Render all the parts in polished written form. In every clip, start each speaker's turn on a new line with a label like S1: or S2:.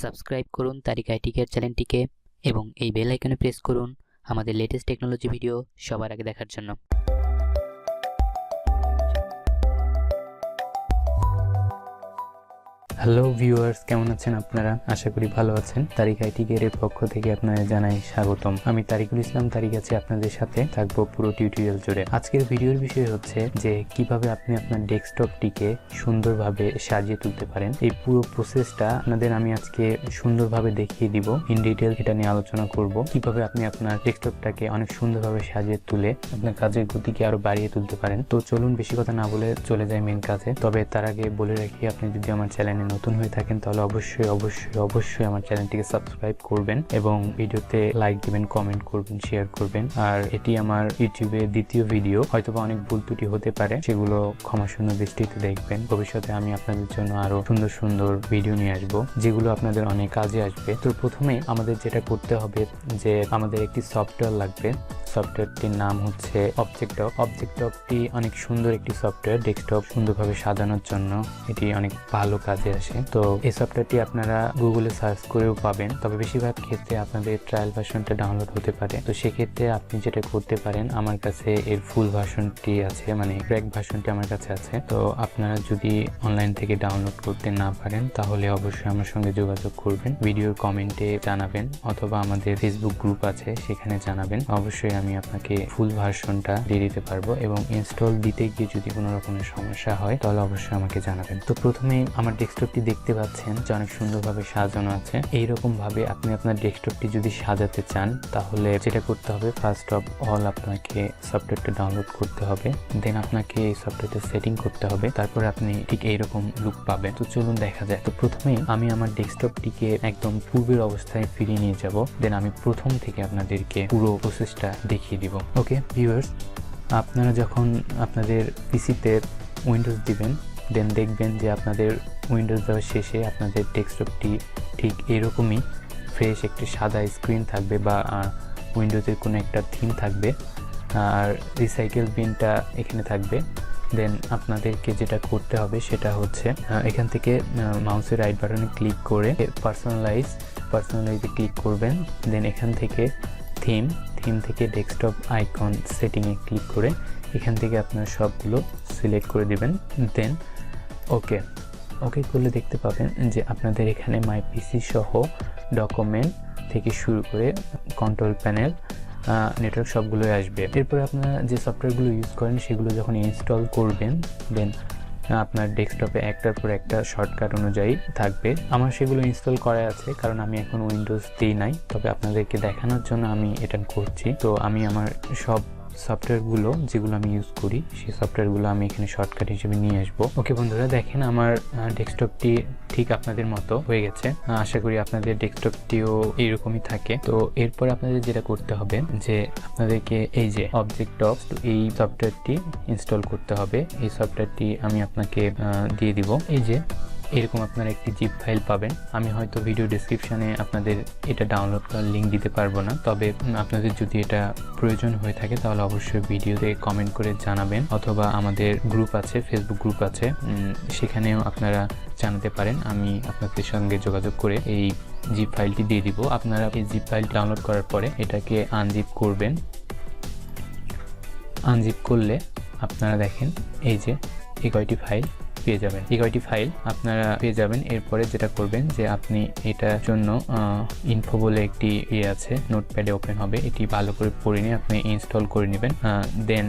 S1: Subscribe করুন তারিক আইটিকের চ্যানেলটিকে এবং এই বেল আইকনে প্রেস করুন আমাদের লেটেস্ট টেকনোলজি ভিডিও সবার আগে দেখার জন্য।
S2: হ্যালো ভিউয়ার্স, কেমন আছেন আপনারা? আশা করি ভালো আছেন। তারিক আইটিকের পক্ষ থেকে আপনাদের জানাই স্বাগতম। আমি তারিকুল ইসলাম তারিক আছি আপনাদের সাথে, থাকবো পুরো টিউটোরিয়াল জুড়ে। আজকের ভিডিওর বিষয় হচ্ছে যে কিভাবে আপনি আপনার ডেস্কটপটিকে সুন্দরভাবে সাজিয়ে তুলতে পারেন। এই পুরো প্রসেসটা আপনাদের আমি আজকে সুন্দরভাবে দেখিয়ে দিব। ইন ডিটেল এটা নিয়ে আলোচনা করব, কিভাবে আপনি আপনার ডেস্কটপটাকে অনেক সুন্দরভাবে সাজিয়ে তুলে আপনার কাজের গতিকে আরো বাড়িয়ে তুলতে পারেন। তো চলুন বেশি কথা না বলে চলে যাই মেন কাজে। তবে তার আগে বলে রাখি, আপনি যদি আমার চ্যানেলে নতুন হয়ে থাকেন তাহলে অবশ্যই আমার চ্যানেলটিকে সাবস্ক্রাইব করবেন এবং ভিডিওতে লাইক দিবেন, কমেন্ট করবেন, শেয়ার করবেন। আর এটি আমার ইউটিউবে দ্বিতীয় ভিডিও, হয়তোবা অনেক ভুল ত্রুটি হতে পারে, সেগুলো ক্ষমাশূন্য দৃষ্টিতে দেখবেন। ভবিষ্যতে আমি আপনাদের জন্য আরো সুন্দর ভিডিও নিয়ে আসবো, যেগুলো আপনাদের অনেক কাজে আসবে। তো প্রথমে আমাদের যেটা করতে হবে যে আমাদের একটি সফটওয়্যার লাগবে। সফটওয়্যারটির নাম হচ্ছে অবজেক্টডক। অবজেক্টডকটি অনেক সুন্দর একটি সফটওয়্যার, ডেস্কটপ সুন্দরভাবে সাজানোর জন্য এটি অনেক ভালো কাজে আসে। তো এই সফটওয়্যারটি আপনারা গুগলে সার্চ করেও পাবেন, তবে বেশিরভাগ ক্ষেত্রে আপনাদের ট্রায়াল ভার্সনটা ডাউনলোড হতে পারে। তো সেক্ষেত্রে আপনি যেটা করতে পারেন, আমার কাছে এর ফুল ভার্সনটি আছে, মানে ক্র্যাক ভার্সনটি আমার কাছে আছে। তো আপনারা যদি অনলাইন থেকে ডাউনলোড করতে না পারেন তাহলে অবশ্যই আমার সঙ্গে যোগাযোগ করবেন, ভিডিওর কমেন্টে জানাবেন, অথবা আমাদের ফেসবুক গ্রুপ আছে সেখানে জানাবেন। অবশ্যই আমি আপনাকে ফুল ভার্সনটা দিয়ে দিতে পারবো, এবং ইনস্টল দিতে গিয়ে যদি কোনো রকমের সমস্যা হয় তাহলে অবশ্যই আমাকে জানাবেন। তো প্রথমে আমার ডেস্কটপটি দেখতে পাচ্ছেন যে অনেক সুন্দরভাবে সাজানো আছে। এইরকম ভাবে আপনি আপনার ডেস্কটপটি যদি সাজাতে চান তাহলে যেটা করতে হবে, ফার্স্ট অফ অল আপনাকে সফটওয়্যারটা ডাউনলোড করতে হবে, দেন আপনাকে এই সফটওয়্যারটা সেটিং করতে হবে, তারপরে আপনি ঠিক এইরকম লুক পাবেন। তো চলুন দেখা যায়। তো প্রথমেই আমি আমার ডেস্কটপটিকে একদম পূর্বের অবস্থায় ফিরিয়ে নিয়ে যাব, দেন আমি প্রথম থেকে আপনাদেরকে পুরো প্রসেসটা দেখিয়ে দিব। ওকে ভিউয়ার্স, আপনারা যখন আপনাদের পিসিতে উইন্ডোজ দিবেন, দেন দেখবেন যে আপনাদের উইন্ডোজ দেওয়ার শেষে আপনাদের ডেস্কটপটি ঠিক এরকমই ফ্রেশ একটি সাদা স্ক্রিন থাকবে, বা উইন্ডোজের কোনো একটা থিম থাকবে, আর রিসাইকেল বিনটা এখানে থাকবে। দেন আপনাদেরকে যেটা করতে হবে সেটা হচ্ছে এখান থেকে মাউসের রাইট বাটনে ক্লিক করে পার্সোনালাইজে ক্লিক করবেন। দেন এখান থেকে থিম থেকে ডেস্কটপ আইকন সেটিংয়ে ক্লিক করে এখান থেকে আপনার সবগুলো সিলেক্ট করে দিবেন। দেন ওকে করলে দেখতে পাবেন যে আপনাদের এখানে মাই পিসি সহ ডকুমেন্ট থেকে শুরু করে কন্ট্রোল প্যানেল, নেটওয়ার্ক সবগুলোই আসবে। এরপরে আপনারা যে সফটওয়্যারগুলো ইউজ করেন সেগুলো যখন ইনস্টল করবেন, দেন আপনার ডেস্কটপে একটার পর একটা শর্টকাট অনুযায়ী থাকবে। আমার সেগুলো ইনস্টল করা আছে, কারণ আমি এখন উইন্ডোজ দিই নাই, তবে আপনাদেরকে দেখানোর জন্য আমি এটা করছি। তো আমি আমার সব সফটওয়্যারগুলো যেগুলো আমি ইউজ করি সেই সফটওয়্যারগুলো আমি এখানে শর্টকাট হিসেবে নিয়ে আসবো। ওকে বন্ধুরা, দেখেন আমার ডেস্কটপটি ঠিক আপনাদের মতো হয়ে গেছে। আশা করি আপনাদের ডেস্কটপটিও এইরকমই থাকে। তো এরপর আপনাদের যেটা করতে হবে যে আপনাদেরকে এই যে অবজেক্টডক, এই সফটওয়্যারটি ইনস্টল করতে হবে। এই সফটওয়্যারটি আমি আপনাকে দিয়ে দিব। এই যে এরকম আপনারা একটি জিপ ফাইল পাবেন। আমি হয়তো ভিডিও ডেসক্রিপশনে আপনাদের এটা ডাউনলোড করার লিঙ্ক দিতে পারবো না, তবে আপনাদের যদি এটা প্রয়োজন হয়ে থাকে তাহলে অবশ্যই ভিডিওতে কমেন্ট করে জানাবেন, অথবা আমাদের গ্রুপ আছে, ফেসবুক গ্রুপ আছে, সেখানেও আপনারা জানাতে পারেন। আমি আপনাদের সঙ্গে যোগাযোগ করে এই জিপ ফাইলটি দিয়ে দিব। আপনারা এই জিপ ফাইল ডাউনলোড করার পরে এটাকে আনজিপ করবেন। আনজিপ করলে আপনারা দেখেন এই যে এই কয়টি ফাইল আপনারা পেয়ে যাবেন। এরপরে যেটা করবেন যে আপনি এটার জন্য ইনফো বলে একটি আছে, নোটপ্যাডে ওপেন হবে, এটি ভালো করে পড়ে নিয়ে আপনি ইনস্টল করে নেবেন। দেন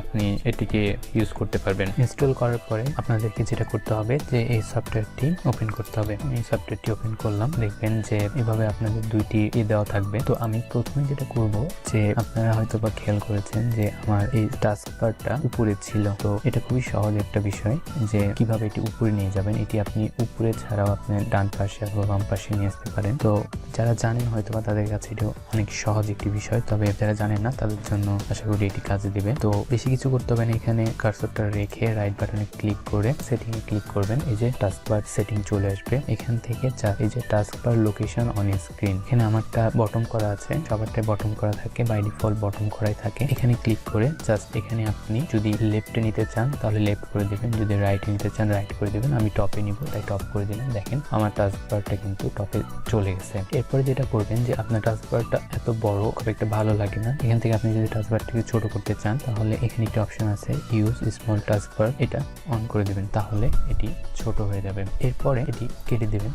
S2: আপনি এটিকে ইউজ করতে পারবেন। ইনস্টল করার পরে আপনাদেরকে যেটা করতে হবে যে এই সফটওয়্যারটি ওপেন করতে হবে। এই সফটওয়্যারটি ওপেন করলাম, দেখবেন যে এভাবে আপনাদের দুইটি দেওয়া থাকবে। তো আমি প্রথমে যেটা করব যে আপনারা হয়তো বা খেয়াল করেছেন যে আমার এই টাস্ক বারটা উপরে ছিল। তো এটা খুবই সহজ একটা বিষয় যে কিভাবে এটি উপরে নিয়ে যাবেন। এটি আপনি উপরে ছাড়াও আপনি ডান পাশে অথবা বাম পাশে নিয়ে আসতে পারেন। তো যারা জানেন হয়তোবা তাদের কাছে এটা অনেক সহজ একটি বিষয়, তবে যারা জানেন না তাদের জন্য আশা করি এটি কাজে দিবে। তো বেশি কিছু করতে হবে না, এখানে কার্সরটা রেখে রাইট বাটনে ক্লিক করে সেটিং এ ক্লিক করবেন। এই যে টাস্কবার সেটিং চলে আসবে। এখান থেকে এই যে টাস্কবার লোকেশন অন স্ক্রিন, এখানে আমারটা বটম করা আছে, সবারটাই বটম করা থাকে, বাই ডিফল্ট বটম করাই থাকে। এখানে ক্লিক করে জাস্ট এখানে আপনি যদি লেফটে নিতে চান তাহলে লেফট করে দিবেন, যদি রাইট যেটি নিতে চান রাইট করে দেবেন। আমি টপে নিব, তাই টপ করে দিলাম। দেখেন আমার টাস্কবারটা কিন্তু টপে চলে গেছে। এরপরে যেটা করবেন যে আপনার টাস্কবারটা এত বড় খুব একটা ভালো লাগে না, এখান থেকে আপনি যদি টাস্কবারটাকে ছোট করতে চান তাহলে এখানে একটা অপশন আছে ইউজ স্মল টাস্কবার, এটা অন করে দেবেন, তাহলে এটি ছোট হয়ে যাবে। এরপরে এটি কেটে দেবেন।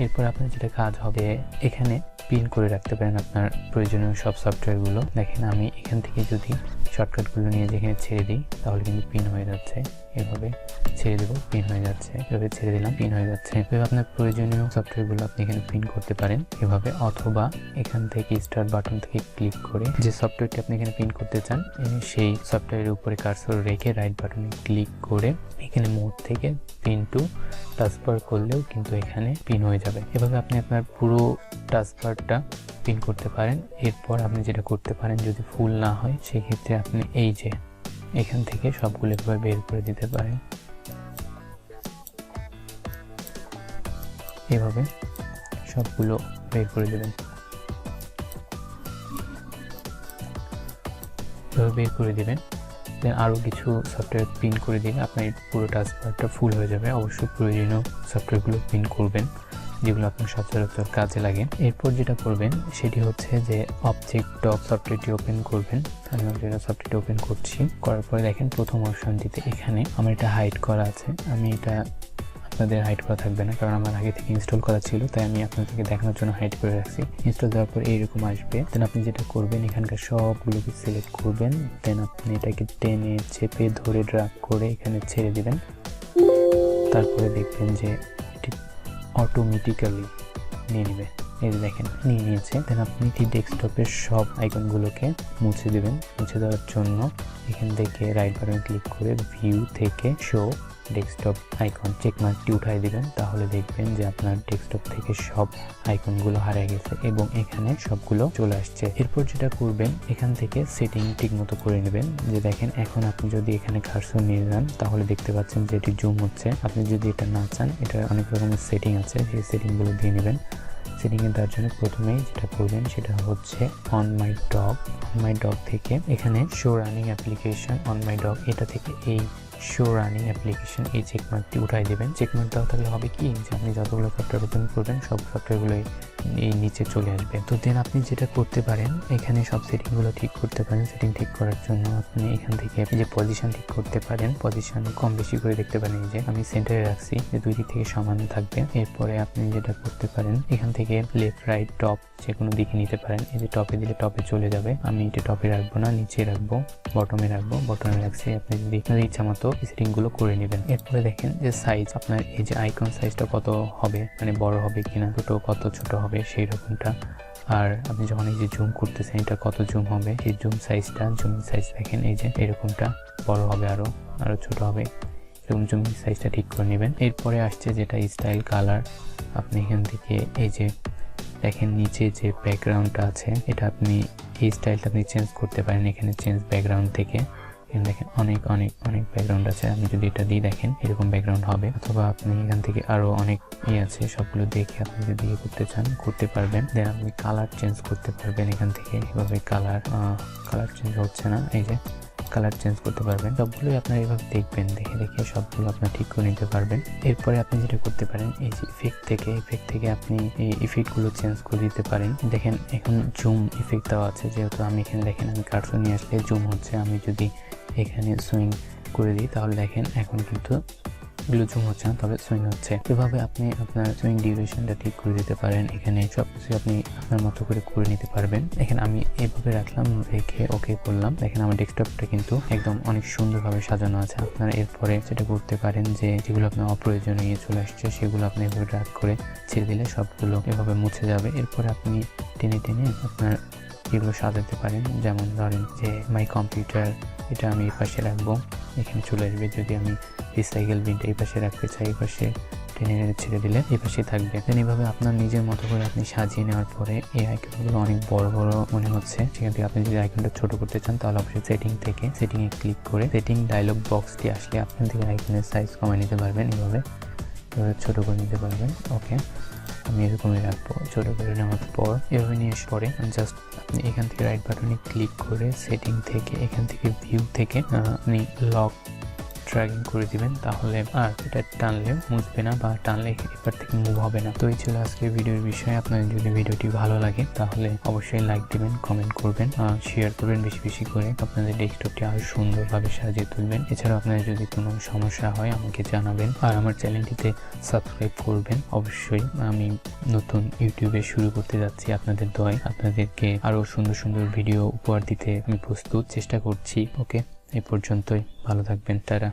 S2: এরপর আপনার যেটা কাজ হবে, এখানে পিন করে রাখতে পারেন আপনার প্রয়োজনীয় সব সফটওয়্যারগুলো। দেখেন আমি এখান থেকে যদি শর্টকাটগুলো নিয়ে যেখানে ছেড়ে দিই তাহলে কিন্তু পিন হয়ে যাচ্ছে। এভাবে ছেড়ে দেবো, পিন হয়ে যাচ্ছে। এভাবে ছেড়ে দিলাম, পিন হয়ে যাচ্ছে। এভাবে আপনার প্রয়োজনীয় সফটওয়্যারগুলো আপনি এখানে পিন করতে পারেন এভাবে, অথবা এখান থেকে স্টার্ট বাটন থেকে ক্লিক করে যে সফটওয়্যারটি আপনি এখানে পিন করতে চান সেই সফটওয়্যারের উপরে কার্সর রেখে রাইট বাটনে ক্লিক করে এখানে মোড থেকে পিন টু টাস্কবার করলেও কিন্তু এখানে পিন হয়ে যাবে। এভাবে আপনি আপনার পুরো টাস্কবারটা পিন করতে পারেন। এরপর আপনি যেটা করতে পারেন, যদি ফুল না হয় সেক্ষেত্রে আপনি এই যে এখান থেকে সবগুলো এভাবে বের করে দিতে পারেন। এভাবে সবগুলো বের করে দেবেন। বের করে দিবেন, দেন আরও কিছু সফটওয়্যার পিন করে দিলে আপনার পুরো টাস্কবারটা ফুল হয়ে যাবে। অবশ্যই প্রয়োজনীয় সফটওয়্যারগুলো পিন করবেন যেগুলো আপনার সচরাচর কাজে লাগে। এরপর যেটা করবেন সেটি হচ্ছে যে অবজেক্টডক সফটওয়্যারটি ওপেন করবেন। আমি সফটওয়্যারটি ওপেন করছি। করার পরে দেখেন প্রথম অপশনটিতে এখানে আমার এটা হাইড করা আছে। আমি এটা আপনাদের হাইড করা থাকবে না, কারণ আমার আগে থেকে ইনস্টল করা ছিল, তাই আমি আপনাদেরকে দেখানোর জন্য হাইড করে রাখছি। ইনস্টল দেওয়ার পর এইরকম আসবে। দেন আপনি যেটা করবেন, এখানকার সবগুলোকে সিলেক্ট করবেন। দেন আপনি এটাকে টেনে চেপে ধরে ড্রাগ করে এখানে ছেড়ে দিবেন। তারপরে দেখবেন যে এটি অটোমেটিক্যালি নিয়ে নেবে। এই যে দেখেন নিয়ে নিয়েছে। দেন আপনি কি ডেস্কটপের সব আইকনগুলোকে মুছে দেবেন। মুছে দেওয়ার জন্য এখান থেকে রাইট বাটন ক্লিক করে ভিউ থেকে শো ডেস্কটপ আইকন চেকমার্কটি উঠাই দিবেন। তাহলে দেখবেন যে আপনার ডেস্কটপ থেকে সব আইকনগুলো হারিয়ে গেছে এবং এখানে সবগুলো চলে আসছে। এরপর যেটা করবেন, এখান থেকে সেটিং ঠিক মতো করে নেবেন। যে দেখেন এখন আপনি যদি এখানে কার্সর নিয়ে যান তাহলে দেখতে পাচ্ছেন যে এটি জুম হচ্ছে। আপনি যদি এটা না চান, এটা অনেক রকমের সেটিং আছে, সেই সেটিংগুলো দিয়ে নেবেন। সেটিংয়ে দেওয়ার জন্য প্রথমেই যেটা করবেন সেটা হচ্ছে অন মাই ডগ থেকে এখানে show running application on my dog, এটা থেকে এই শো রানিং অ্যাপ্লিকেশন এই চেকমার্কটি উঠাই দেবেন। চেকমার্ক দেওয়া থাকলে হবে কি যে আপনি যতগুলো সফটওয়্যার ওপেন করবেন সব সফটওয়্যারগুলো এই নিচে চলে আসবে। তো দেন আপনি যেটা করতে পারেন, এখানে সব সেটিংগুলো ঠিক করতে পারেন। সেটিং ঠিক করার জন্য আপনি এখান থেকে যে পজিশন ঠিক করতে পারেন, পজিশন কম বেশি করে দেখতে পারেন। এই যে আমি সেন্টারে রাখছি, যে দুই দিক থেকে সমান থাকবে। এরপরে আপনি যেটা করতে পারেন, এখান থেকে লেফট রাইট টপ যে কোনো দিকে নিতে পারেন। এই যে টপে দিলে টপে চলে যাবে। আমি এটা টপে রাখবো না, নিচে রাখবো, বটমে রাখবো। বটমে রাখছি। আপনি যদি আপনার ইচ্ছা মতো সেটিংগুলো করে নেবেন। এরপরে দেখেন যে সাইজ, আপনার এই যে আইকন সাইজটা কত হবে, মানে বড় হবে কিনা, কত ছোট হবে সেই রকমটা। আর আপনি যখন এই যে জুম করতেছেন এটা কত জুম হবে, এই জুম সাইজ দেখেন এই যে এরকমটা বড় হবে, আরো ছোট হবে, এরকম জুম সাইজটা ঠিক করে নেবেন। এরপরে আসছে যেটা স্টাইল কালার। আপনি এখান থেকে এই যে দেখেন নিচে যে ব্যাকগ্রাউন্ডটা আছে, এটা আপনি এই স্টাইলটা আপনি চেঞ্জ করতে পারেন। এখানে চেঞ্জ ব্যাকগ্রাউন্ড থেকে দেখেন অনেক ব্যাকগ্রাউন্ড আছে। আমি যদি এটা দিই দেখেন এরকম ব্যাকগ্রাউন্ড হবে। অথবা আপনি এখান থেকে আরো অনেক আছে, সবগুলো দেখে আপনি যদি করতে চান করতে পারবেন। দেন আপনি কালার চেঞ্জ করতে পারবেন এখান থেকে। এভাবে কালার চেঞ্জ হচ্ছে না, এই যে কালার চেঞ্জ করতে পারবেন। সবগুলোই আপনারা এভাবে দেখবেন, দেখে সবগুলো আপনার ঠিক করে নিতে পারবেন। এরপরে আপনি যেটা করতে পারেন, এই যে ইফেক্ট থেকে আপনি এই ইফেক্টগুলো চেঞ্জ করে দিতে পারেন। দেখেন এখন জুম ইফেক্ট দেওয়া আছে, যেহেতু আমি এখানে দেখেন আমি কার্সর নিয়ে আসলে জুম হচ্ছে। আমি যদি এখানে সুইং করে দিই তাহলে দেখেন এখন কিন্তু এগুলো জুম হচ্ছে না, তবে সুইং হচ্ছে। এভাবে আপনি আপনার সুইং ডিউরেশনটা ঠিক করে দিতে পারেন। এখানে সব কিছু আপনি আপনার মতো করে নিতে পারবেন। এখানে আমি এভাবে রাখলাম, রেখে ওকে করলাম। দেখেন আমার ডেস্কটপটা কিন্তু একদম অনেক সুন্দরভাবে সাজানো আছে। আপনারা এরপরে সেটা করতে পারেন যে যেগুলো আপনার অপ্রয়োজনীয় চলে আসছে সেগুলো আপনি এভাবে ড্র্যাগ করে ছেড়ে দিলে সবগুলো এভাবে মুছে যাবে। এরপরে আপনি টেনে আপনার এগুলো সাজাতে পারেন। যেমন ধরেন যে মাই কম্পিউটার, এটা আমি এই পাশে রাখবো, এখানে চলে আসবে। যদি আমি রিসাইকেল বিনটা এই পাশে রাখতে চাই, এই পাশে টেনে ছেড়ে দিলে এই পাশে থাকবে। দেন এইভাবে আপনার নিজের মতো করে আপনি সাজিয়ে নেওয়ার পরে এই আইকনগুলো অনেক বড় মনে হচ্ছে। সেখান থেকে আপনি যদি আইকনটা ছোট করতে চান তাহলে অবশ্যই সেটিংয়ে ক্লিক করে সেটিং ডায়লগ বক্সটি আসলে আপনার থেকে আইকনের সাইজ কমিয়ে নিতে পারবেন। এভাবে ছোট করে নিতে পারবেন। ওকে, আমি এরকমই রাখবো। ছোট করে নেওয়ার পর এভাবে নিয়ে এসে পরে জাস্ট আপনি এখান থেকে রাইট বাটনে ক্লিক করে সেটিং থেকে এখান থেকে ভিউ থেকে আপনি লক ড্র্যাগিং করে দিবেন, তাহলে আর এটা টানলে মুছবে না বা টানলে এপার থেকে মুভ হবে না। তো এই ছিল আজকের ভিডিওর বিষয়। আপনাদের যদি ভিডিওটি ভালো লাগে তাহলে অবশ্যই লাইক দিবেন, কমেন্ট করবেন, শেয়ার করবেন বেশি বেশি করে। আপনাদের ডেস্কটপটি আরো সুন্দরভাবে সাজিয়ে তুলবেন। এছাড়াও আপনাদের যদি কোনো সমস্যা হয় আমাকে জানাবেন, আর আমার চ্যানেলটিতে সাবস্ক্রাইব করবেন অবশ্যই। আমি নতুন ইউটিউবে শুরু করতে যাচ্ছি, আপনাদের দয়ায় আপনাদেরকে আরো সুন্দর সুন্দর ভিডিও উপহার দিতে আমি প্রস্তুত, চেষ্টা করছি। ওকে, এই পর্যন্তই, ভালো থাকবেন, টাটা।